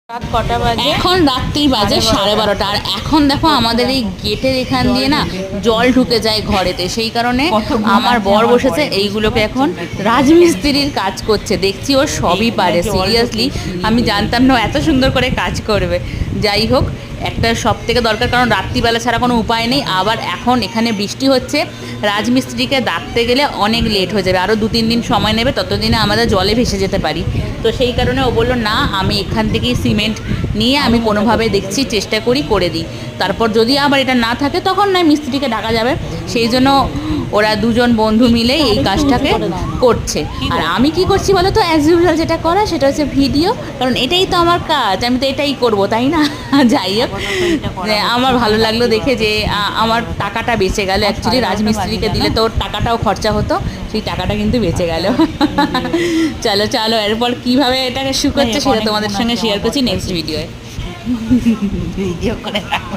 রাত কটা বাজে? এখন রাত্রি বাজে 12:30। আর এখন দেখো আমাদের এই গেটের এখান দিয়ে না জল ঢুকে যায় ঘরেতে, সেই কারণে আমার বর বসেছে এইগুলোকে এখন রাজমিস্ত্রির কাজ করছে। দেখছি ও সবই পারে, সিরিয়াসলি আমি জানতাম না ও এত সুন্দর করে কাজ করবে। যাই হোক, একটা সব থেকে দরকার, কারণ রাত্রিবেলা ছাড়া কোনো উপায় নেই। আবার এখন এখানে বৃষ্টি হচ্ছে, রাজমিস্ত্রিকে ডাকতে গেলে অনেক লেট হয়ে যাবে, আরও 2-3 দিন সময় নেবে, ততদিনে আমাদের জলে ভেসে যেতে পারি। তো সেই কারণে ও বললো না, আমি এখান থেকেই সিমেন্ট নিয়ে আমি কোনোভাবে দেখছি, চেষ্টা করি করে দিই। তারপর যদি আবার এটা না থাকে তখন নয় মিস্ত্রিকে ডাকা যাবে। সেই জন্য ওরা দুজন বন্ধু মিলে এই কাজটাকে করছে। আর আমি কি করছি বলো তো, অ্যাজ ইউজুয়াল যেটা করা সেটা হচ্ছে ভিডিও, কারণ এটাই তো আমার কাজ, আমি তো এটাই করব, তাই না? যাই হোক, আমার ভালো লাগলো দেখে যে আমার টাকাটা বেঁচে গেল। অ্যাকচুয়ালি রাজমিস্ত্রিকে দিলে তো ওর টাকাটাও খরচা হতো, সেই টাকাটা কিন্তু বেঁচে গেল। চলো চলো, এরপর কীভাবে এটাকে শুকাচ্ছে সেটা তোমাদের সঙ্গে শেয়ার করছি নেক্সট ভিডিওয়ে। ভিডিও করে রাখো।